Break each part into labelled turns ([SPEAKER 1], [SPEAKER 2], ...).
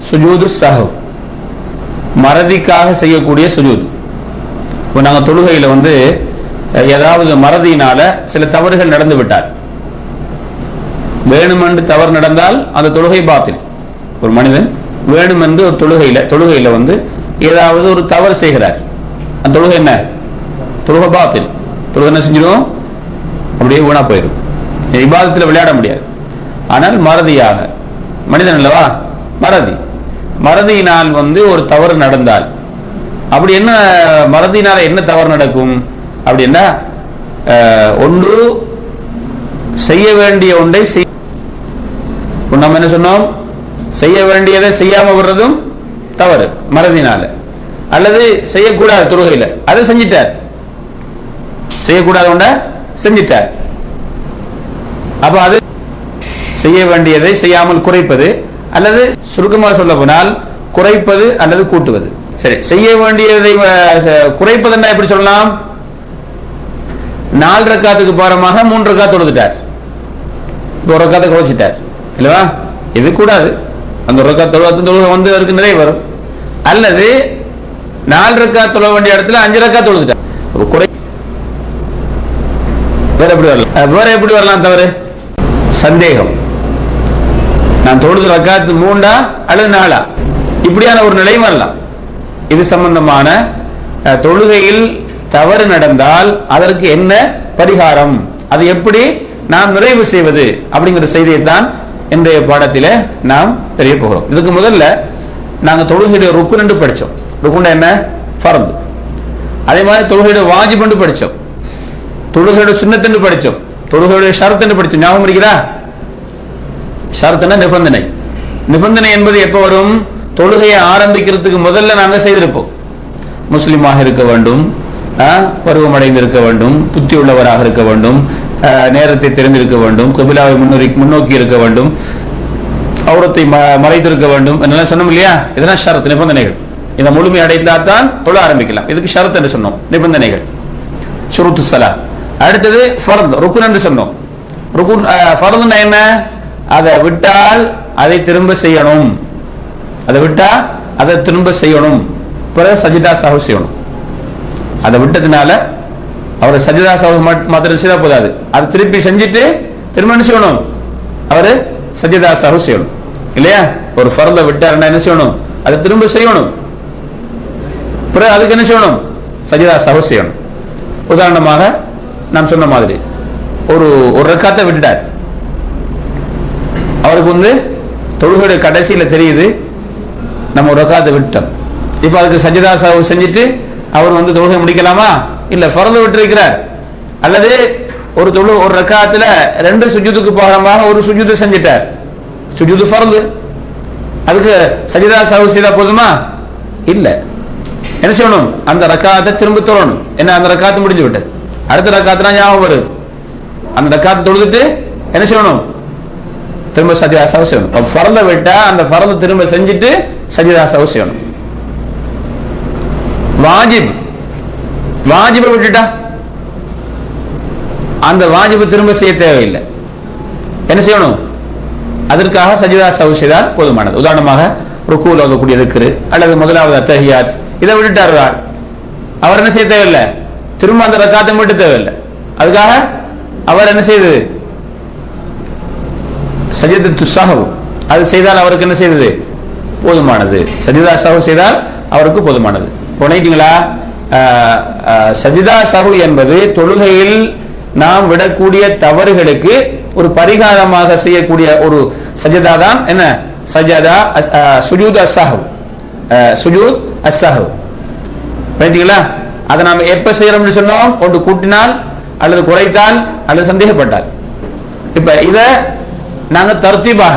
[SPEAKER 1] சுஜூது சஹவ், மறதிக்காக செய்யக்கூடிய சுஜூது. இப்போ நாங்கள் தொழுகையில் வந்து ஏதாவது மறதியினால சில தவறுகள் நடந்து விட்டால், வேணுமென்று தவறு நடந்தால் அந்த தொழுகை பாத்தில். ஒரு மனிதன் வேணுமென்று ஒரு தொழுகையில் வந்து ஏதாவது ஒரு தவறு செய்கிறார், அந்த தொழுகை என்ன? தொழுகை பாத்தில். தொழுகை என்ன செஞ்சிடும்? அப்படியே வீணா போயிடும். இபாதத்தில் விளையாட முடியாது. ஆனால் மறதியாக, மனிதன் அல்லவா, மறதியினால் வந்து ஒரு தவறு நடந்தால், அப்படி என்ன மறதியினால என்ன தவறு நடக்கும் அப்படின்னா, ஒன்று செய்ய வேண்டிய ஒன்றை நம்ம என்ன சொன்னோம், செய்ய வேண்டியதை செய்யாம விடுறதும் தவறு மறதினால, அல்லது செய்யக்கூடாத தொழுகையில அதை செஞ்சிட்டார், செய்யக்கூடாத ஒன்றை செஞ்சிட்டார். அப்ப அது செய்ய வேண்டியதை செய்யாமல் குறைப்பது, அல்லது சுருக்கமாக சொல்ல போனால் குறைப்பது அல்லது கூட்டுவது. சரி, செய்ய வேண்டியதை குறைப்பதுன்னா எப்படி சொல்லலாம்? 4 ரக்காத்துக்கு பாரமாக 3 ரக்காத் தொழுதுட்டார், 1 ரக்காத்தை குறைச்சிட்டார் இல்லவா? இது கூடாது. அந்த 1 ரக்காத் தொழுகை வந்து அவருக்கு நிறைய வரும். அல்லது 4 ரக்காத் தொழ வேண்டிய இடத்துல 5 ரக்காத் தொழுதுட்டார். வேற எப்படி வரலாம் தவறு? சந்தேகம், நான் தொழுது ரக்காத்து 3 அல்லது 4, இப்படியான ஒரு நிலையும் வரலாம். இது சம்பந்தமான தொழுகையில் தவறு நடந்தால் அதற்கு என்ன பரிகாரம், அது எப்படி நாம் நிறைவு செய்வது அப்படிங்கிற செய்தியை தான் இன்றைய பாடத்தில் நாம் தெரிய போகிறோம். இதுக்கு முதல்ல நாங்கள் தொழுகையுடைய ருக்குன் என்று படித்தோம். ருக்குன் என்ன? ஃபர்து. அதே மாதிரி தொழுகையுடைய வாஜிப் என்று படித்தோம், தொழுகையுடைய சுன்னத் என்று படித்தோம், தொழுகையுடைய ஷரத் என்று படித்தோம். ஞாபகம் இருக்கிறதா? ஷரத்துனா நிபந்தனை. நிபந்தனை என்பது எப்போ வரும்? தொழுகையை ஆரம்பிக்கிறதுக்கு முதல்ல நாங்கள் செய்திருப்போம். முஸ்லிமாக இருக்க வேண்டும், பருவமடைந்து இருக்க வேண்டும், புத்தி உள்ளவராக இருக்க வேண்டும், நேரத்தை தெரிந்திருக்க வேண்டும், கிபிலாவை முன்னோக்கி இருக்க வேண்டும், அவுரத்தை மறைத்திருக்க வேண்டும் என்னெல்லாம் சொன்னோம் இல்லையா? இதெல்லாம் ஷரத், நிபந்தனைகள். இதை முழுமை அடைந்தால் தான் தொழ ஆரம்பிக்கலாம். இதுக்கு ஷரத் என்று சொன்னோம், நிபந்தனைகள், ஷுரூத்து ஸலா. அடுத்தது ஃபர்த், ருக்குன் என்று சொன்னோம். ருக்குன் ஃபர்துன்னா என்ன? அதை விட்டால் அதை திரும்ப செய்யணும், அதை விட்டா அதை திரும்ப செய்யணும், பிறகு சஜிதா சஹு செய்யணும். அதை விட்டதுனால அவர் சஜிதா சஹு மாத்திரம் செய்தா போதாது, அதை திருப்பி செஞ்சுட்டு திரும்ப என்ன செய்யணும்? அவர் சஜிதா சஹு செய்யணும் இல்லையா? ஒரு ஃபர்தை விட்டாருன்னா என்ன செய்யணும்? அதை திரும்ப செய்யணும், பிறகு அதுக்கு என்ன செய்யணும்? சஜிதா சஹு செய்யணும். உதாரணமாக நாம் சொன்ன மாதிரி ஒரு ரக்காத்தை விட்டுட்டார், அவருக்கு வந்து தொழுகையுடைய கடைசியில தெரியுது நம்ம ஒரு ரக்காத்தை விட்டோம். இப்ப அதுக்கு சஜிதா சஹு செஞ்சுட்டு அவர் வந்து தொழுகை முடிக்கலாமா? இல்ல, ஃபர்து விட்டு இருக்கிறார். அல்லது ஒரு ரக்காத்துல 2 சுஜூதுக்கு பாரமாக ஒரு சுஜூது செஞ்சிட்டார், சுஜூது ஃபர்து, அதுக்கு சஜிதா சஹு செய்தா போதுமா? இல்ல, என்ன செய்யணும்? அந்த ரக்காத்தை திரும்ப தொழணும். என்ன, அந்த ரக்காத்து முடிஞ்சு விட்டது, அடுத்த ரக்காத்துல ஞாபகம் வருது, அந்த ரக்காத்தை தொழுதுட்டு என்ன செய்யணும்? திரும்ப சஜிதா சஹு செய்யணும். ஃபர்தை விட்டா அந்த ஃபர்தை திரும்ப செஞ்சுட்டு சஜிதா சஹு செய்யணும். வாஜிபை விட்டுட்டா அந்த வாஜிபை திரும்ப செய்ய தேவையில்லை, என்ன செய்யணும்? அதற்காக சஜிதா சஹு செய்தால் போதுமானது. உதாரணமாக ருக்கூல ஓதக்கூடிய திக்ரு அல்லது முதலாவது அத்தஹியாத், இதை விட்டுட்டார், அவர் என்ன செய்ய தேவையில்லை, திரும்ப அந்த ரக்காத்தை விட்டு தேவையில்லை. அதுக்காக அவர் என்ன செய்தது? சஜிதத்து சஹு, அது செய்தால் அவருக்கு என்ன செய்தது? போதுமானது. சஜிதா சஹு செய்தால் அவருக்கு போதுமானது. புரிஞ்சுங்களா? சஜிதா சஹு என்பது தொழுகையில் நாம் விடக்கூடிய தவறுகளுக்கு ஒரு பரிகாரமாக செய்யக்கூடிய ஒரு சஜிதா தான் என்ன? சஜதா சுஜூத் அஸ்ஸஹு, சுஜூத் அஸ்ஸஹு. புரிஞ்சுங்களா? அதை நாம் எப்ப செய்யறோம்னு சொன்னோம்? ஒன்று கூட்டினால் அல்லது குறைத்தால் அல்லது சந்தேகப்பட்டால். இப்ப இத நாங்க தர்த்தீபாக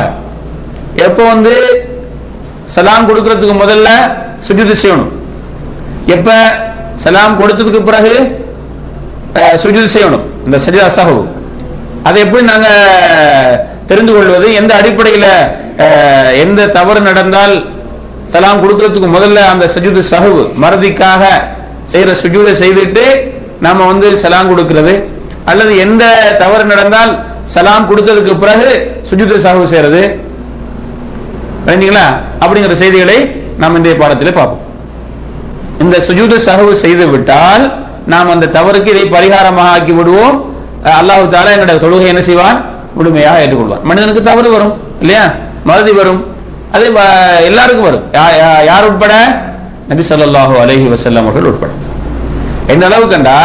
[SPEAKER 1] எப்போ வந்து சலாம் கொடுக்கிறதுக்கு முதல்ல சுஜூத் செய்யணும், எப்ப சலாம் கொடுத்ததுக்கு பிறகு சுஜூத் செய்யணும், இந்த சஜிதா சஹு. அதை எப்படி நாங்க தெரிந்து கொள்வது? எந்த அடிப்படையில் எந்த தவறு நடந்தால் சலாம் கொடுக்கிறதுக்கு முதல்ல அந்த சுஜூத் சஹு மறதிக்காக செய்யற சுஜூதை செய்துட்டு நாம வந்து சலாம் கொடுக்கிறது, அல்லது எந்த தவறு நடந்தால் சலாம் கொடுத்ததுக்கு பிறகு சுஜூத் சஹு செய்யறது, அப்படிங்கிற செய்திகளை நாம் இன்றைய பாடத்தில் பார்ப்போம். இந்த சுஜூது சஹவு செய்து விட்டால் நாம் அந்த தவறுக்கு இதை பரிகாரமாக ஆக்கி விடுவோம். அல்லாஹ் தஆலா எங்களுடைய தொழுகை என்ன செய்வான்? முழுமையாக ஏற்றுக்கொள்வான். மனிதனுக்கு தவறு வரும் இல்லையா, மறதி வரும், அது எல்லாருக்கும் வரும். யார் உட்பட? நபி ஸல்லல்லாஹு அலைஹி வஸல்லம் அவர்கள் உட்பட. எந்த அளவு கண்டா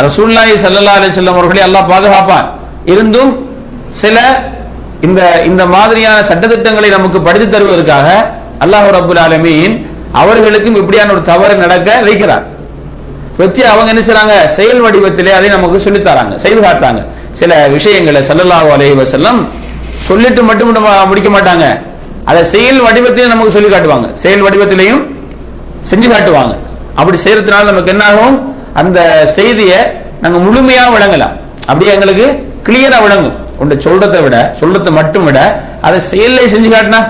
[SPEAKER 1] ரசூலுல்லாஹி ஸல்லல்லாஹு அலைஹி வஸல்லம் அவர்களை அல்லாஹ் பாதுகாப்பான். இருந்தும் சில இந்த மாதிரியான சட்டதிட்டங்களை நமக்கு படித்து தருவதற்காக அல்லாஹ் ரப்பல் ஆலமீன் அவர்களுக்கும் இப்படியான ஒரு தவறு நடக்க வைக்கிறார். வச்சு அவங்க என்ன செய்றாங்க? செயல் வடிவத்திலே அதை நமக்கு சொல்லித் தராங்க, செய்து காட்டுறாங்க. சில விஷயங்களை ஸல்லல்லாஹு அலைஹி வஸல்லம் சொல்லிட்டு மட்டும் முடிக்க மாட்டாங்க, அதை செயல் வடிவத்திலே நமக்கு சொல்லி காட்டுவாங்க, செயல் வடிவத்திலையும் செஞ்சு காட்டுவாங்க. அப்படி செய்யறதுனால நமக்கு என்ன ஆகும்? அந்த செய்தியை நாங்க முழுமையா விளங்கலாம், அப்படியே எங்களுக்கு கிளியரா விளங்கும். உண்ட சொல்றதை மட்டும் விட அதை செயலை செஞ்சு காட்டினா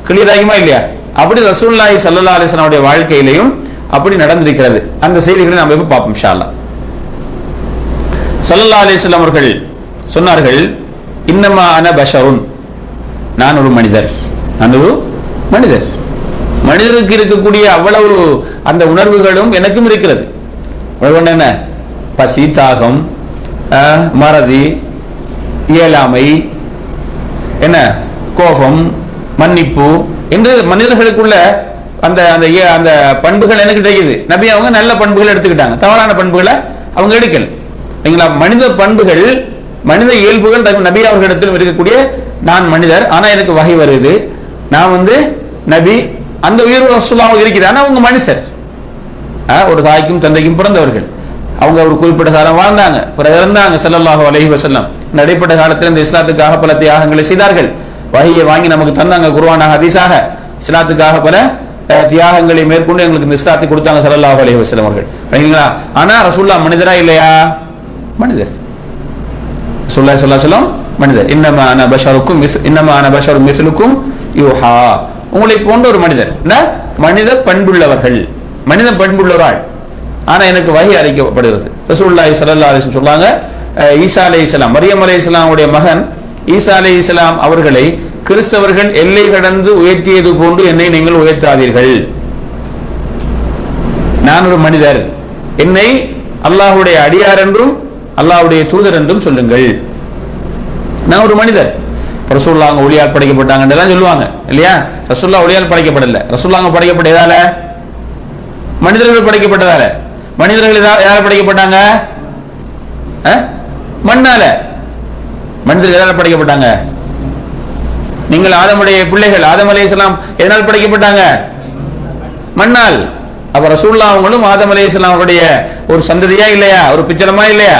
[SPEAKER 1] கிளியர் ஆகுமா இல்லையா? அப்படி ரசூலுல்லாஹி ஸல்லல்லாஹு அலைஹி வஸல்லம் உடைய வாழ்க்கையிலையும் அப்படி நடந்திருக்கிறது. அந்த செய்திகளை நாம் இப்ப பார்ப்போம் இன்ஷா அல்லாஹ். ஸல்லல்லாஹு அலைஹி வஸல்லம் அவர்கள் சொன்னார்கள், இன்னமா அன பஷருன், நான் ஒரு மனிதர், நான் ஒரு மனிதர். மனிதருக்கு இருக்கக்கூடிய அவ்வளவு அந்த உணர்வுகளும் எனக்கும் இருக்கிறது. என்ன? பசி, தாகம், மறதி, இயலாமை, என்ன, கோபம், மன்னிப்பு என்று மனிதர்களுக்குள்ள அந்த அந்த பண்புகள் எனக்கு கிடைக்குது. நபி அவங்க நல்ல பண்புகள் எடுத்துக்கிட்டாங்க, தவறான பண்புகளை அவங்க எடுக்கல. மனித பண்புகள், மனித இயல்புகள் நபி அவர்களிடத்திலும் இருக்கக்கூடிய, நான் மனிதர் ஆனா எனக்கு வகை வருது, நான் நபி, அந்த உயர்வு ரசூலுல்லாஹ் இருக்கிறார். ஆனா அவங்க மனுஷர், ஒரு தாய்க்கும் தந்தைக்கும் பிறந்தவர்கள். அவங்க ஒரு குறிப்பிட்ட காலம் வாழ்ந்தாங்க, பிறகு இறந்தாங்க. ஸல்லல்லாஹு அலைஹி வஸல்லம் நடைபெற்ற காலத்தில் இந்த இஸ்லாத்துக்காக பல தியாகங்களை செய்தார்கள். வஹியை வாங்கி நமக்கு தந்தாங்க, குர்ஆனாக ஹதீஸாக. இஸ்லாத்துக்காக பல தியாகங்களை மேற்கொண்டு எங்களுக்கு இந்த இஸ்லாத்தை கொடுத்தாங்க ஸல்லல்லாஹு அலைஹி வஸல்லம் அவர்கள். ஆனா ரசூலுல்லாஹ் மனிதரா இல்லையா? மனிதர். ரசூலுல்லாஹி ஸல்லல்லாஹு அலைஹி வஸல்லம் மனிதர். இன்னமா அன பஷரும் மிஸ்லுக்கும் யூஹா, உங்களை போன்ற ஒரு மனிதர், மனித பண்புள்ளவர்கள், மனித பண்புள்ளவரால், ஆனா எனக்கு வஹி அறிக்கப்படுகிறது. ரசூலுல்லாஹி ஸல்லல்லாஹு அலைஹி வஸல்லம் சொன்னாங்க, ஈசா அலைஹிஸ்ஸலாம், மரியம் அலைஹிஸ்ஸலாமுடைய மகன் ஈசா அலைஹிஸ்ஸலாம் அவர்களை கிறிஸ்தவர்கள் எல்லை கடந்து உயர்த்தியது போன்று என்னை நீங்கள் உயர்த்தாதீர்கள். நான் ஒரு மனிதர், என்னை அல்லாஹ்வுடைய அடியார் என்றும் அல்லாஹ்வுடைய தூதர் என்றும் சொல்லுங்கள். நான் ஒரு மனிதர். ரசூலுல்லாஹ் ஒளியால் படைக்கப்பட்டாங்கன்னு சொல்லுவாங்க இல்லையா? ரசூலுல்லாஹ் ஒளியால் படைக்கப்படல. ரசூலுல்லாஹ் படைக்கப்பட்ட எதால? மனிதர்கள் படைக்கப்பட்டதால. மனிதர்கள் யார படைக்கப்பட்டாங்க? மண்ணால. மனிதர்கள் எதால படைக்கப்பட்டாங்க? நீங்கள் ஆதமுடைய பிள்ளைகள், ஆதம் அலைஹிஸ்ஸலாம் எதனால் படைக்கப்பட்டாங்க? மண்ணால். அப்ப ரசூலுல்லாஹ் அவங்களும் ஆதம் அலைஹிஸ்ஸலாம் அவருடைய ஒரு சந்ததியா இல்லையா, ஒரு பிச்சலமா இல்லையா?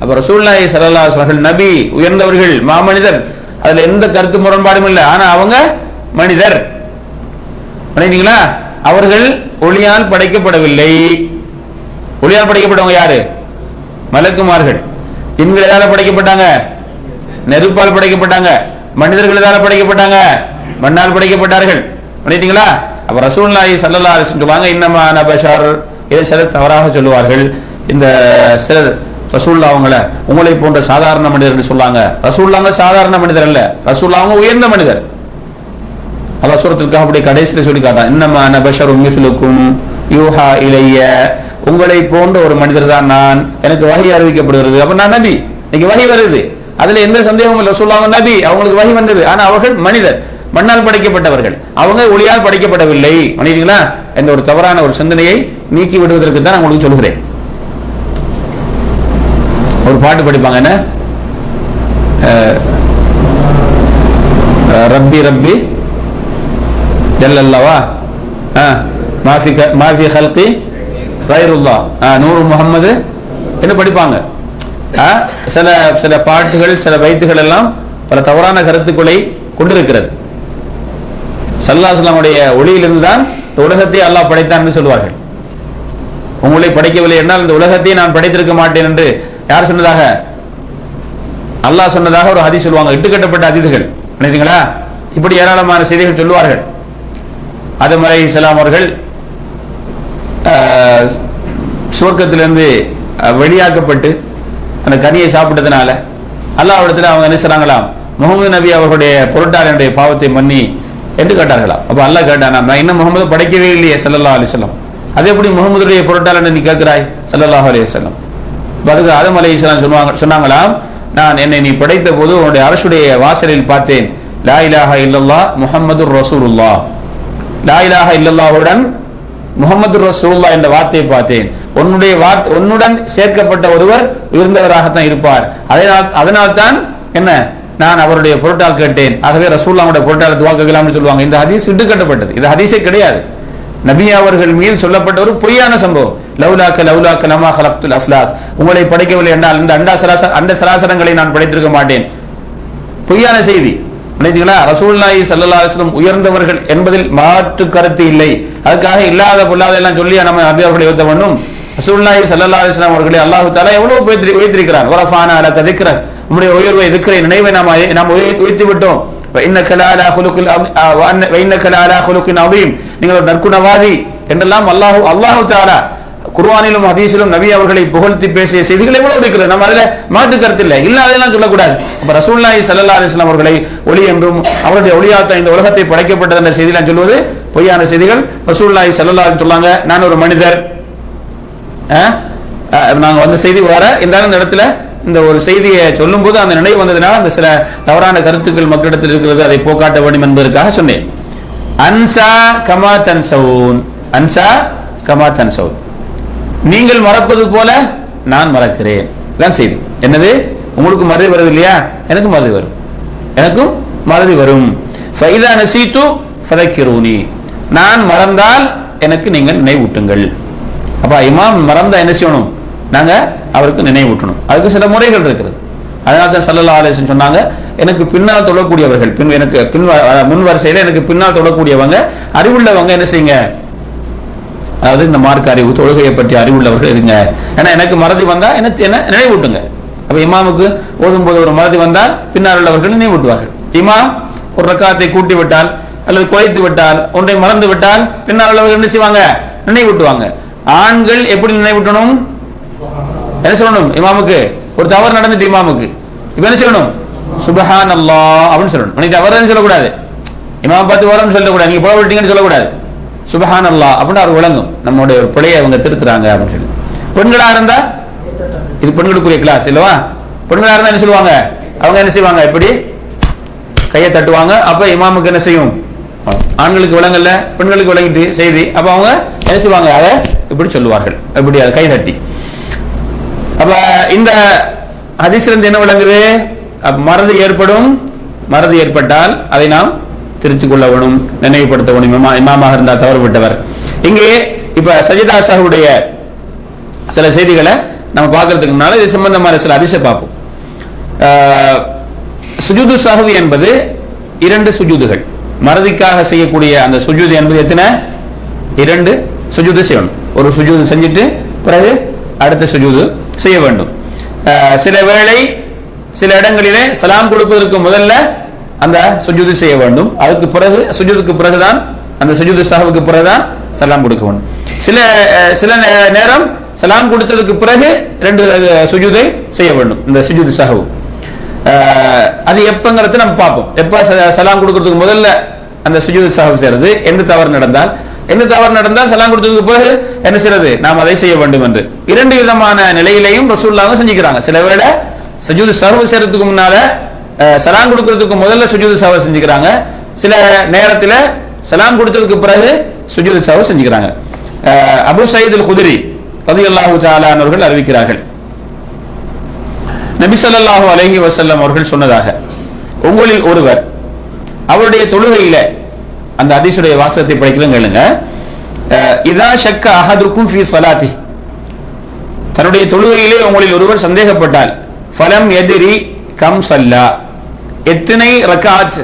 [SPEAKER 1] அப்ப ரசூலுல்லாஹி ஸல்லல்லாஹு அலைஹி வஸல்லம் நபி, உயர்ந்தவர்கள், மாமனிதர், அதுல எந்த கருத்து முரண்பாடும் இல்லை. ஆனா அவங்க மனிதர். பண்ணிட்டீங்களா? அவர்கள் ஒளியால் படைக்கப்படவில்லை. ஒளியால் படைக்கப்பட்டவங்க யாரு? மலக்குமார்கள். ஜின்கள் எதால படைக்கப்பட்டாங்க? நெருப்பால் படைக்கப்பட்டாங்க. மனிதர்கள் எதால படைக்கப்பட்டாங்க? மண்ணால் படைக்கப்பட்டார்கள். பண்ணிட்டீங்களா? அப்ப ரசூலுல்லாஹி ஸல்லல்லாஹு அலைஹி வஸல்லம் சொல்லுவாங்க, இன்னமா அன பஷர். இதை சிலர் தவறாக சொல்லுவார்கள். இந்த சிலர் ரசூலுல்லாஹ் அவங்கள உங்களை போன்ற சாதாரண மனிதர் என்று சொல்லாங்க. ரசூலுல்லாஹ் சாதாரண மனிதர் அல்ல, ரசூலுல்லாஹ் அவங்க உயர்ந்த மனிதர். அல்லாஹ் சூரத்துல் அப்படி கடைசியில் சொல்லி காட்டான், இன்னமா அன பஷரும் மிஸ்லுக்கும் யூஹா இலைய, உங்களை போன்ற ஒரு மனிதர் தான் நான், எனக்கு வஹி அறிவிக்கப்படுகிறது. அப்ப நான் நபி, இன்னைக்கு வஹி வருது, அதுல எந்த சந்தேகமும் இல்லை. ரசூலுல்லாஹ் நபி, அவங்களுக்கு வஹி வந்தது. ஆனா அவர்கள் மனிதர், மண்ணால் படைக்கப்பட்டவர்கள், அவங்க ஒளியால் படைக்கப்படவில்லை. பண்ணிட்டீங்களா? எந்த ஒரு தவறான ஒரு சிந்தனையை நீக்கி விடுவதற்கு தான் நான் உங்களுக்கு சொல்கிறேன். ஒரு பாட்டு படிப்பாங்க, என்ன, ரப்பி ரப்பி ஜல்லல்லாஹ் மாஃபி ஹல்கி கைருல்லாஹ் நூறு முஹம்மது என்று படிப்பாங்க. சில சில பாட்டுகள், சில பைத்துகள் எல்லாம் பல தவறான கருத்துக்களை கொண்டிருக்கிறது. ஸல்லல்லாஹு அலைஹி வஸல்லம் உடைய ஒளியிலிருந்து தான் இந்த உலகத்தை அல்லாஹ் படைத்தான் என்று சொல்வார்கள். உங்களை படைக்கவில்லை என்றால் இந்த உலகத்தை நான் படைத்திருக்க மாட்டேன் என்று யார் சொன்னதாக? அல்லாஹ் சொன்னதாக ஒரு ஹதீஸ் சொல்லுவாங்க. இட்டுக்கட்டப்பட்ட ஹதீஸ்கள். நினைத்தீங்களா? இப்படி ஏராளமான செய்திகள் சொல்லுவார்கள். ஆதம் அலைஹிஸ்ஸலாம் அவர்கள் சுவர்க்கத்திலிருந்து வெளியாக்கப்பட்டு அந்த கனியை சாப்பிட்டதுனால அல்லாஹ்விடத்தில் அவங்க என்ன செய்றாங்களாம், முஹம்மது நபி அவர்களுடைய பொருட்டாளனுடைய பாவத்தை மன்னி என்று கேட்டார்களாம். அப்ப அல்லாஹ் கேட்டானா, நான் இன்னும் முகமது படைக்கவே இல்லையே ஸல்லல்லாஹு அலைஹி வஸல்லம், அது எப்படி முகமதுடைய பொருட்டால் நீ கேட்கிறாய் ஸல்லல்லாஹு அலைஹி வஸல்லம்? அதுக்கு ஆதம் அலைஹிஸ்ஸலாம் சொன்னாங்களாம், நான் என்னை நீ படைத்த போது உன்னுடைய அரசுடைய வாசலில் பார்த்தேன், லா இலாஹா இல்லல்லாஹ் முஹம்மதுர் ரசூலுல்லாஹ், லா இலாஹா இல்லல்லாஹுடன் முஹம்மதுர் ரசூலுல்லாஹ் என்ற வார்த்தையை பார்த்தேன். உன்னுடன் சேர்க்கப்பட்ட ஒருவர் உயர்ந்தவராகத்தான் இருப்பார், அதனால் தான் என்ன நான் அவருடைய பொருட்டால் கேட்டேன். ஆகவே ரசூலுல்லாஹ்வுடைய பொருட்டால் துஆ கேட்கலாம்னு சொல்லுவாங்க. இந்த ஹதீஸ் இட்டுக்கட்டப்பட்டது, இது ஹதீஸே கிடையாது. நபி அவர்கள் மீது சொல்லப்பட்ட ஒரு பொய்யான சம்பவம். லவ்லாக்க லவ்லாக்க லமா ஹலக்துல் அஃப்லாக், உங்களை படைக்கவில்லை என்றால் இந்த அண்ட சராசரங்களை நான் படைத்திருக்க மாட்டேன். பொய்யான செய்தி. நினைத்தீங்களா? ரசூலுல்லாஹி ஸல்லல்லாஹு அலைஹி வஸல்லம் உயர்ந்தவர்கள் என்பதில் மாற்று கருத்து இல்லை. அதுக்காக இல்லாத பொல்லாத எல்லாம் சொல்லி நம்ம நபி அவர்களை உயர்த்த வேண்டும். ரசூலுல்லாஹி ஸல்லல்லாஹு அலைஹி வஸல்லம் அவர்களை அல்லாஹ் தஆலா எவ்வளவு உயர்த்திருக்கிறார். வரஃபானா லக திக்ர, உம்முடைய உயர்வை திக்ரை நினைவை நாம் உயர்த்தி விட்டோம். وإنك لعلى خلق عظيم, நீங்கள் ஒரு நற்குணவாதி என்றெல்லாம் அல்லாஹ் தஆலா குர்ஆனிலும் ஹதீஸிலும் நபி அவர்களை புகழ்த்தி பேசிய செய்திகள் எவ்வளவு இருக்கிறது. நம்ம அதுல மாற்று கருத்து இல்லை, அதெல்லாம் சொல்லக்கூடாது. அப்ப ரசூலுல்லாஹி ஸல்லல்லாஹு அலைஹி வஸல்லம் அவர்களை ஒளி என்றும் அவருடைய ஒளியாத்தான் இந்த உலகத்தை படைக்கப்பட்டது என்ற செய்தியெல்லாம் சொல்வது பொய்யான செய்திகள். ரசூலுல்லாஹி ஸல்லல்லாஹு அலைஹி வஸல்லம் சொன்னாங்க, நான் ஒரு மனிதர், நாங்க வந்த செய்தி வர இந்த இடத்துல இந்த ஒரு செய்தியை சொல்லும் போது அந்த நினைவு வந்ததுனால அந்த சில தவறான கருத்துக்கள் மக்களிடத்தில் இருக்கிறது, அதை போக்காட்ட வேண்டும் என்பதற்காக சொன்னேன். அன்சா கமா தன்சவுன், அன்சா கமா தன்சவுன், நீங்கள் மறப்பது போல நான் மறக்கிறேன். தான் செய்தி. என்னது? உங்களுக்கு மறதி வருது இல்லையா, எனக்கும் மறதி வரும், எனக்கும் மறதி வரும். ஃபைதா நசீது ஃபதக்கிரூனி, நான் மறந்தால் எனக்கு நீங்கள் நினைவூட்டுங்கள். அப்ப இமாம் மறந்தா என்ன செய்யணும்? நாங்க அவருக்கு நினைவூட்டணும். அதுக்கு சில முறைகள் இருக்கிறது. அதனால தான் ஸல்லல்லாஹு அலைஹி வஸல்லம் சொன்னாங்க, எனக்கு பின்னால் தொழக்கூடியவர்கள், எனக்கு முன் வரிசையில எனக்கு பின்னால் தொழக்கூடியவங்க அறிவுள்ளவங்க என்ன செய்யுங்க, அதாவது இந்த மார்க்க அறிவு தொழுகையை பற்றி அறிவுள்ளவர்கள் இருங்க. ஏன்னா எனக்கு மறதி வந்தா என்ன நினைவூட்டுங்க. அப்ப இமாமுக்கு ஓதும் போது ஒரு மறதி வந்தால் பின்னால் உள்ளவர்கள் நினைவூட்டுவார்கள். இமாம் ஒரு ரக்காத்தை கூட்டி விட்டால் அல்லது குறைத்து விட்டால், ஒன்றை மறந்து விட்டால் பின்னால் உள்ளவர்கள் என்ன செய்வாங்க? நினைவூட்டுவாங்க. ஆண்கள் எப்படி நினைவூட்டணும்? என்ன சொல்லணும்? இமாமுக்கு ஒரு தவறு நடந்துட்டு இமாமுக்கு இப்ப என்ன சொல்லணும்? சுப்ஹானல்லாஹ் அப்படின்னு சொல்லணும். நீங்க தவறு சொல்லக்கூடாது, இமாம் பார்த்து வரன்னு சொல்லக்கூடாது, நீங்க புலவு விட்டீங்கன்னு சொல்லக்கூடாது. சுப்ஹானல்லாஹ் அப்படின்னு அவர் விளங்கும், நம்மளுடைய ஒரு பிழையை அவங்க திருத்துறாங்க அப்படின்னு சொல்லி. பெண்களா இருந்தா இது பெண்களுக்குரிய கிளாஸ் இல்லவா? பெண்களா இருந்தா என்ன சொல்லுவாங்க? அவங்க என்ன செய்வாங்க? இப்படி கையை தட்டுவாங்க. அப்ப இமாமுக்கு என்ன செய்யும்? ஆண்களுக்கு விளங்கல்ல, பெண்களுக்கு விளங்கிட்டு செய்தி. அப்ப அவங்க என்ன செய்வாங்க? அதை இப்படி சொல்லுவார்கள், இப்படி அதை கை தட்டி. அப்ப இந்த ஹதீஸ்ல இருந்து என்ன விளங்குது? மறதி ஏற்படும், மறதி ஏற்பட்டால் அதை நாம் திருத்திக் கொள்ள வேணும், நினைவுபடுத்த வேணும். இமாமாக இருந்தால் தவறு விட்டவர். இங்கே இப்ப சஜிதா சாஹுடைய சில செய்திகளை நம்ம பார்க்கறதுக்கு முன்னால இது சம்பந்தமான சில அதிசயம் பார்ப்போம். சுஜூது சஹ்வி என்பது 2 சுஜூதுகள். மறதிக்காக செய்யக்கூடிய அந்த சுஜூது என்பது எத்தனை? 2 சுஜூது செய்யணும். ஒரு சுஜூது செஞ்சுட்டு பிறகு அடுத்த சுஜூது செய்ய வேண்டும். சில வேளை சில இடங்களிலே சலாம் கொடுப்பதற்கு முதல்ல அந்த சுஜூது செய்ய வேண்டும். அதுக்கு பிறகு சுஜூதுக்கு பிறகுதான், அந்த சுஜூது சஹ்வுக்கு பிறகுதான் சலாம் கொடுக்க வேண்டும். சில நேரம் சலாம் கொடுத்ததுக்கு பிறகு 2 சுஜூதை செய்ய வேண்டும். இந்த சுஜூது சஹ்வு அது எப்பங்கிறத நம்ம பார்ப்போம். எப்ப சலாம் கொடுக்கறதுக்கு முதல்ல அந்த சுஜூது சஹ்வு செய்யறது, எந்த தவறு நடந்தால் சலாம் கொடுத்ததுக்கு பிறகு என்ன செய்யறது, நாம் அதை செய்ய வேண்டும் என்று 2 விதமான நிலையிலையும் ரசூலுல்லாஹ் செஞ்சுக்கிறாங்க. சில வேளை சுஜூது சஹ்வு செய்யறதுக்கு முன்னால சலாம் கொடுக்கறதுக்கு முதல்ல சுஜூது சஹ்வு செஞ்சுக்கிறாங்க. சில நேரத்தில் சலாம் கொடுத்ததுக்கு பிறகு சுஜூது சஹ்வு செஞ்சுக்கிறாங்க. அபூ சயீத் அல்-குத்ரி ரலியல்லாஹு தஆலா அவர்கள் அறிவிக்கிறார்கள், நபி ஸல்லல்லாஹு அலைஹி வஸல்லம் அவர்கள் சொன்னதாக, உங்களில் ஒருவர் அவருடைய தொழுகையில, அந்த ஹதீஸுடைய வாசகத்தை படிக்கிறேன் கேளுங்க. இதா ஷக்க அஹதுக்கும் ஃபீ ஸலாத்தி, தன்னுடைய தொழுகையிலே உங்களில் ஒருவர் சந்தேகப்பட்டால், ஃபலம் யத்ரி கம் ஸல்லா, எத்தனை ரக்காத்,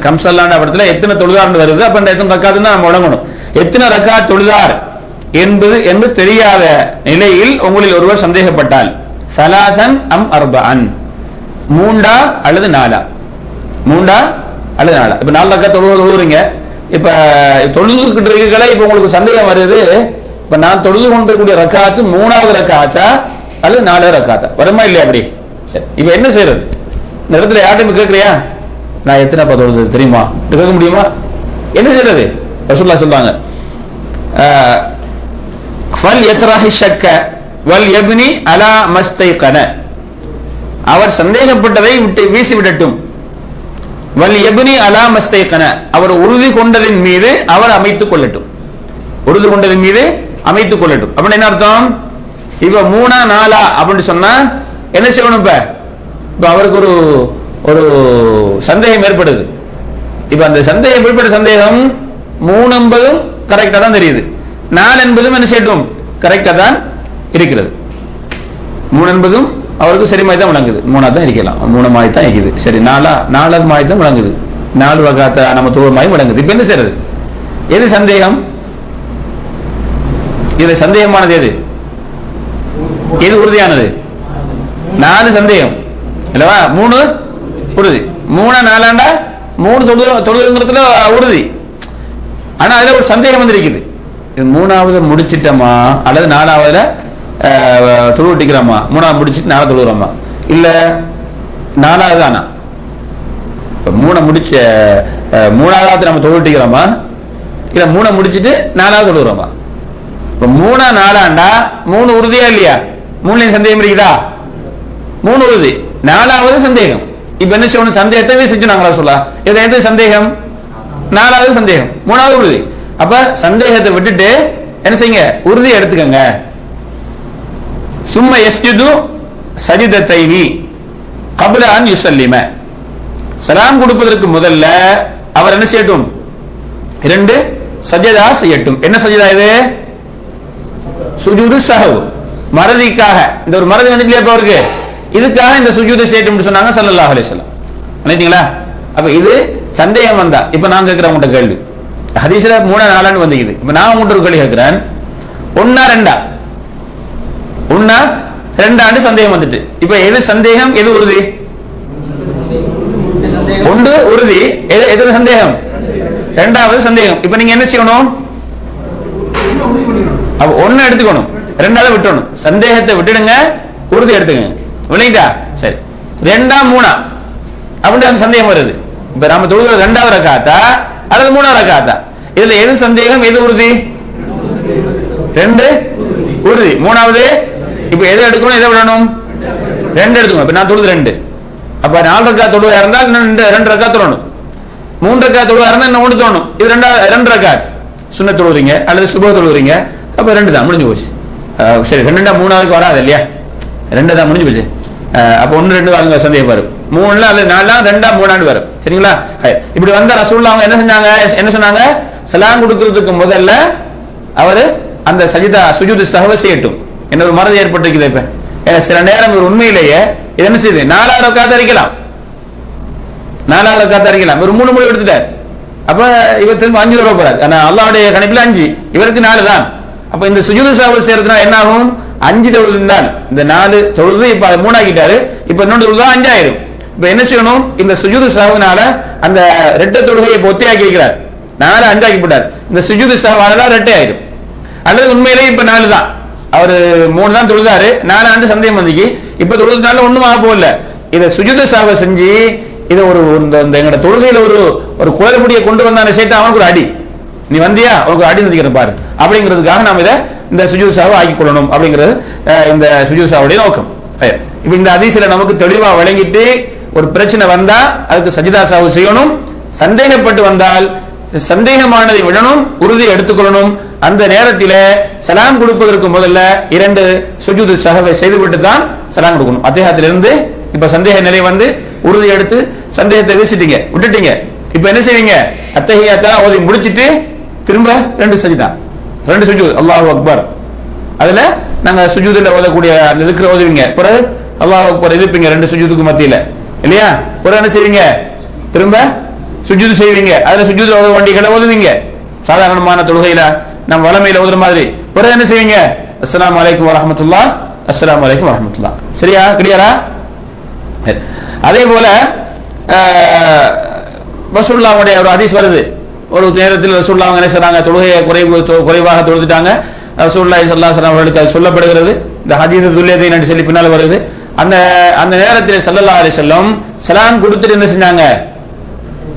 [SPEAKER 1] கம் ஸல்லான இடத்துல எத்தனை தொழுதார்னு வருது. அப்ப எத்தனை ரக்காத் தான் நம்ம வழங்கணும். எத்தனை ரக்காத் தொழுதார் என்று தெரியாத நிலையில் உங்களில் ஒருவர் சந்தேகப்பட்டால், ஸலாசன் அம் அர்பஅன், 3 அல்லது 4, 3 அல்லது 4. இப்ப 4 ரக்காத் தொழுகிறீங்க. இப்ப தொழுதுகிட்டு இருக்கீங்களா, இப்ப உங்களுக்கு சந்தேகம் வருது, இப்ப நான் தொழுது கொண்டிருக்கக்கூடிய ரக்காத்து 3வது ரக்காத்தா அல்லது 4வது ரக்காத்தா, வருமா இல்லையா? அப்படி சரி. இப்ப என்ன செய்யறது? இந்த இடத்துல யார்ட்டையும் கேட்கறியா, நான் எத்தனை தொழுது தெரியுமா கேட்க முடியுமா? என்ன செய்யறது? ரசூலுல்லாஹ் சொல்றாங்க, ஃபல் யத்ரஹி ஷக்க வல் யப்னி அலா மஸ்தைகன, அவர் சந்தேகப்பட்டதை விட்டு வீசி விடட்டும். வல் யப்னி அலா மஸ்தைகன, அவர் உறுதி கொண்டதின் மீது அவர் அமைத்துக் கொள்ளட்டும். உறுதி கொண்டதின் மீது அமைத்துக் கொள்ளட்டும். அப்படின்னு என்ன அர்த்தம்? இப்ப 3 4 அப்படின்னு சொன்னா என்ன செய்யணும்? இப்ப அவருக்கு ஒரு சந்தேகம் ஏற்படுது. இப்ப அந்த சந்தேகம் ஏற்பட்ட சந்தேகம் 3 என்பதும் கரெக்டா தான் தெரியுது, 4 என்பதும் என்ன செய்யட்டும்? கரெக்டா தான் இருக்கிறது. 3 என்பதும் அவருக்கு சரி மாதிரி தான் விளங்குது, 3 தான் இருக்கலாம், 3 மாதிரி தான் இருக்குது. சரி 4 மாதிரி தான் விளங்குது, 4 ரக்காத்த நம்ம தொழுவ மாதிரி விளங்குது. இப்ப என்ன செய்யறது? எது சந்தேகம்? இதுல சந்தேகமானது எது? எது உறுதியானது? 4 சந்தேகம் இல்லவா? 3 உறுதி. 3 4 3 தொழுதுங்கிறதுல உறுதி. ஆனா அதுல ஒரு சந்தேகம் வந்து இருக்குது, இது 3வது முடிச்சிட்டோமா அல்லது 4வதுல தொழுவிட்டிக்கிறோமா? 3வது முடிச்சுட்டு 4 தொழுகிறோமா இல்ல 4வது தானா? 3 முடிச்ச 3வது நம்ம தொழுவிட்டிக்கிறோமா இல்ல 3 முடிச்சுட்டு 4வது தொழுகிறோமா? 3 4 3 உறுதியா இல்லையா? 3லையும் சந்தேகம் இருக்குதா? 3 உறுதி, 4வது சந்தேகம். இப்ப என்ன செய்யணும்? சந்தேகத்தை செஞ்சுனாங்களா சொல்ல? இதுல எது சந்தேகம்? 4வது சந்தேகம், 3வது உறுதி. அப்ப சந்தேகத்தை விட்டுட்டு என்ன செய்யுங்க? உறுதியை எடுத்துக்கங்க. சும்ம யஸ்ஜுது சஜிதத்தைனி கப்ல அன் யுஸல்லிம, சலாம் கொடுப்பதற்கு முதல்ல அவர் என்ன செய்யட்டும்? 2 சஜதா செய்யட்டும். என்ன சஜதா இது? சுஜூது சஹவ், மறதிக்காக. இந்த ஒரு மறதி வந்து இல்லையா அவருக்கு, இதுக்காக இந்த சுஜூதை செய்யட்டும் சொன்னாங்க ஸல்லல்லாஹு அலைஹி வஸல்லம். நினைத்தீங்களா? அப்ப இது சந்தேகம் வந்தா, இப்ப நான் கேட்கிறேன் உங்கள்கிட்ட கேள்வி, ஹதீஸ்ல 3 4 வந்துக்குது. இப்ப நான் உங்கள்கிட்ட ஒரு கேள்வி கேட்கிறேன், 1 2 சந்தேகம் வந்துட்டு, இப்ப எது சந்தேகம் எது உறுதி? 1 உறுதி, எது சந்தேகம்? 2வது சந்தேகம். இப்ப நீங்க என்ன செய்யணும்? அப்ப 1 எடுத்துக்கணும், 2வது விட்டுணும். சந்தேகத்தை விட்டுடுங்க, உறுதி எடுத்துக்கங்க. விளையாட்டா? சரி 2 3 அப்படி அந்த சந்தேகம் வருது. இப்ப நாம தொழுகிற 2வது ரக்காத்தா அல்லது 3வது ரக்காத்தா? இதுல எது சந்தேகம் எது உறுதி? 2 உறுதி, 3வது. இப்ப எதை எடுக்கணும் எதை விடணும்? 2 எடுத்துக்கணும். இப்ப நான் தொழுது 2, அப்ப 4 ரக்காத் தொழுவா இருந்தால் 2 ரக்காத் தொழணும். 3 ரக்காத் தொழுவா இருந்தால் இன்னும் 1 தொழணும். இது 2 ரக்காத் சுன்னத் தொழுறீங்க அல்லது சுபஹ் தொழுறீங்க, அப்ப 2 தான் முடிஞ்சு போச்சு. சரி 2 3வது வராது இல்லையா? 2 தான் முடிஞ்சு போச்சு. அப்ப 1 2 வாங்க சந்தேகம் வரும். 3 அல்லது 4 2 3 வரும். சரிங்களா? இப்படி வந்த ரசூலுல்லாஹ் அவங்க என்ன செஞ்சாங்க? என்ன சொன்னாங்க? சலாம் கொடுக்கிறதுக்கு முதல்ல அவரு அந்த சஜிதா சுஜூது சஹவ செய்யட்டும். என்ன ஒரு மறதி ஏற்பட்டிருக்குது. இப்ப ஏன்னா சில நேரம் ஒரு உண்மையிலேயே இது என்ன செய்யுது? 4வது ரக்காத் அறிக்கலாம், 4வது ரக்காத் அறிக்கலாம். ஒரு 3 முடிவு எடுத்துட்டார். அப்ப இவர் திரும்ப 5 தடவை போறாரு. ஆனா அல்லாஹ்வுடைய கணிப்புல 5, இவருக்கு 4 தான். அப்ப இந்த சுஜூது சஹவ செய்யறதுனால என்ன ஆகும்? 5 தொழுது இருந்தால் இந்த 4 தொழுது இப்ப 3 ஆக்கிட்டாரு, இப்ப இன்னொன்று தொழுது 5 ஆயிரும். இப்ப என்ன செய்யணும்? இந்த சுஜூது சஹவுனால அந்த ரெட்டை தொழுகையை ஒத்தையாக்கி வைக்கிறார், 4 5 ஆக்கி போட்டார். இந்த சுஜூது சஹவால ரெட்டை ஆயிரும். அல்லது உண்மையிலேயே இப்ப 4 தான், அவரு 3 தான் தொழுதாரு, 4 சந்தேகம் வந்துக்கு, இப்ப தொழுதுனால ஒண்ணும் ஆக போகல. இதை சுஜூது சஹவ செஞ்சு இதை ஒரு எங்கட தொழுகையில ஒரு குளறுபடியை கொண்டு வந்தான சேர்த்து அவனுக்கு ஒரு அடி, நீ வந்தியா உனக்கு அடி நதிக்கிற பாரு அப்படிங்கிறதுக்காக நாம இதை இந்த சுஜூது சஹவ ஆக்கி கொள்ளணும் அப்படிங்கிறது இந்த சுஜூது சஹவுடைய நோக்கம். இப்ப இந்த ஹதீஸ்ல நமக்கு தெளிவா வழங்கிட்டு ஒரு பிரச்சனை வந்தா அதுக்கு சஜிதா சஹவ் செய்யணும். சந்தேகப்பட்டு வந்தால் சந்தேகமானதை விடணும், உறுதி எடுத்துக்கொள்ளணும். அந்த நேரத்தில் சலாம் கொடுப்பதற்கு முதல்ல 2 சுஜூது சஹவை செய்துவிட்டு தான் சலாம் கொடுக்கணும். அத்தியாயத்திலிருந்து இப்ப சந்தேக நிலை வந்து உறுதி எடுத்து சந்தேகத்தை வீசிட்டீங்க, விட்டுட்டீங்க. இப்ப என்ன செய்வீங்க? அத்தஹியாத்தா ஓதி முடிச்சிட்டு திரும்ப 2 சஜிதா, 2 சுஜூத், அல்லாஹு அக்பர். அதுல நாங்க சுஜூதுல ஓதக்கூடிய அந்த திக்ர ஓதுவீங்க, பிறகு அல்லாஹு அக்பர் இருப்பீங்க 2 சுஜூதுக்கு மத்தியில இல்லையா? பிறகு என்ன செய்வீங்க? திரும்ப சுஜூது செய்வீங்க. அதுல சுஜூதுல ஓத வேண்டியகளை ஓதுவீங்க, சாதாரணமான தொழுகையில நம்ம வளமையில ஓதுற மாதிரி. பிறகு என்ன செய்வீங்க? அஸ்ஸலாமு அலைக்கும் வரஹ்மத்துல்லாஹ், அஸ்ஸலாமு அலைக்கும் வரஹ்மத்துல்லாஹ். சரியா? கிளியரா? அதே போல ரசூலுல்லாஹ்வுடைய ஒரு ஹதீஸ் வருது. ஒரு நேரத்தில் ரசூலுல்லாஹ் என்ன செய்றாங்க? தொழுகையை குறைவாக தொழுதுட்டாங்க. ரசூலுல்லாஹி ஸல்லல்லாஹு அலைஹி வஸல்லம் அவர்களுக்கு அது சொல்லப்படுகிறது. இந்த ஹதீஸ் துல்லியத்தை என்று சொல்லி பின்னால் வருது. அந்த நேரத்தில் ஸல்லல்லாஹு அலைஹி வஸல்லம் சலாம் கொடுத்துட்டு என்ன செஞ்சாங்க?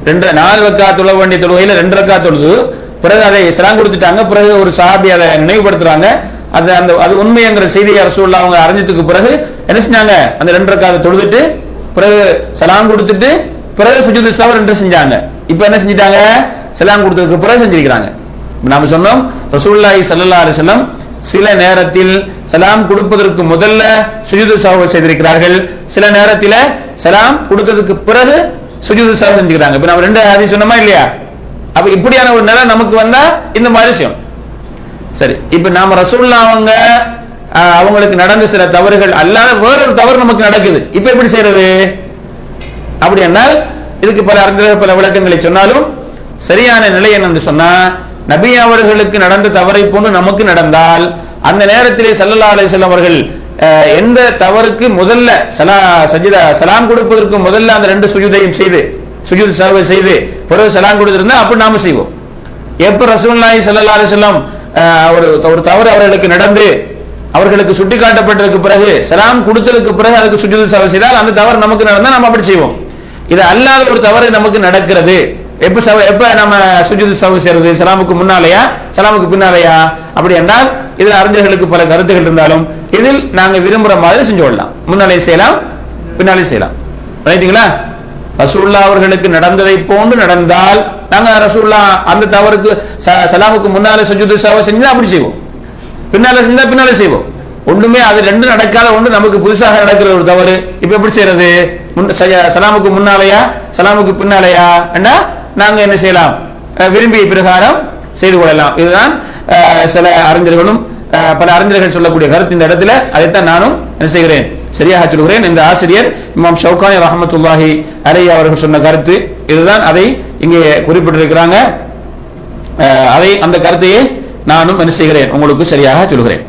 [SPEAKER 1] 4 ரக்காத் தொழ வேண்டிய தொழுகையில 2 ரக்காத் தொழுது பிறகு அதை சலாம் கொடுத்துட்டாங்க. பிறகு ஒரு சஹாபி அதை நினைவுபடுத்துறாங்க. அது உண்மைங்கிற செய்தியை ரசூலுல்லாஹ் அவங்க அறிஞ்சதுக்கு பிறகு என்ன செஞ்சாங்க, அந்த 2 ரக்காத் தொழுதுட்டு பிறகு சலாம் கொடுத்துட்டு பிறகு சுஜூது சஹ்வ் 2 செஞ்சாங்க. இப்ப என்ன செஞ்சிட்டாங்க, சலாம் கொடுத்ததுக்கு பிறகு செஞ்சிருக்கிறாங்க. நாம சொன்னோம் ரசூலுல்லாஹி ஸல்லல்லாஹு அலைஹி வஸல்லம் சில நேரத்தில் சலாம் கொடுப்பதற்கு முதல்ல சுஜூது சஹ்வ் செய்திருக்கிறார்கள், சில நேரத்தில் சலாம் கொடுத்ததுக்கு பிறகு சுஜூது சஹ்வ் செஞ்சுக்கிறாங்க. இப்ப நம்ம 2 ஹதீஸ் சொன்னோமா இல்லையா? அப்ப இப்படியான ஒரு நிலை நமக்கு வந்தா இந்த மாதிரி விஷயம் சரி. இப்ப நாம ரசூலுல்லாஹ் அவங்களுக்கு நடந்த சில தவறுகள் அல்லாத வேறொரு தவறு நமக்கு நடக்குது. இப்ப எப்படி செய்யறது? அப்படி என்றால் இதுக்கு பல அறிஞர்கள் பல விளக்கங்களை சொன்னாலும் சரியான நிலை என்னன்னு சொன்னா, நபி அவர்களுக்கு நடந்த தவறை போன்று நமக்கு நடந்தால் அந்த நேரத்திலே ஸல்லல்லாஹு அலைஹி வஸல்லம் அவர்கள் எந்த தவறுக்கு முதல்ல சலாம் கொடுப்பதற்கு முதல்ல அந்த 2 சுஜூதையும் செய்து சுஜூத் சஹ்வ் செய்து பிறகு சலாம் கொடுத்திருந்தா அப்ப நாம செய்வோம். எப்ப ரசூலுல்லாஹி ஸல்லல்லாஹு அலைஹி வஸல்லம் ஒரு தவறு அவர்களுக்கு நடந்து அவர்களுக்கு சுட்டிக்காட்டப்பட்டதுக்கு பிறகு சலாம் கொடுத்ததுக்கு பிறகு அதுக்கு சுஜூத் சஹ்வ் செய்தால் அந்த தவறு நமக்கு நடந்தா நம்ம அப்படி செய்வோம். இது அல்லாத ஒரு தவறு நமக்கு நடக்கிறது, எப்ப நம்ம சுஜூத் சஹ்வ் செய்யறது? சலாமுக்கு முன்னாலயா சலாமுக்கு பின்னாலயா? அப்படி என்றால் இதில் அறிஞர்களுக்கு பல கருத்துகள் இருந்தாலும் இதில் நாங்க விரும்புற மாதிரி செஞ்சு கொள்ளலாம். முன்னாலே செய்யலாம், பின்னாலே செய்யலாம். ரைட்டுங்களா? ரசூலுல்லாஹ் அவர்களுக்கு நடந்ததை போன்று நடந்தால் நாங்க ரசூலுல்லாஹ் அந்த தவறுக்கு சலாமுக்கு முன்னாலே சுஜூத் சஹ்வ் செஞ்சா அப்படி செய்வோம், பின்னால செஞ்சா பின்னாலே செய்வோம். ஒண்ணுமே அது 2 நடக்காத ஒன்று நமக்கு புதுசாக நடக்கிற ஒரு தவறு. இப்ப எப்படி செய்யறது? சலாமுக்கு முன்னாலயா சலாமுக்கு பின்னாலயா என்ன நாங்க என்ன செய்யலாம், விரும்பிய பிரகாரம் செய்து கொள்ளலாம். இதுதான் சில அறிஞர்களும் பல அறிஞர்கள் சொல்லக்கூடிய கருத்து இந்த இடத்துல. அதைத்தான் நானும் என்ன செய்கிறேன், சரியாக சொல்கிறேன். இந்த ஆசிரியர் இமாம் ஷௌகானி ரஹ்மத்துல்லாஹி அலைஹி அவர்கள் சொன்ன கருத்து இதுதான். அதை இங்கே குறிப்பிட்டிருக்கிறாங்க. அதை அந்த கருத்தையே நானும் என்ன செய்கிறேன் உங்களுக்கு சரியாக சொல்கிறேன்.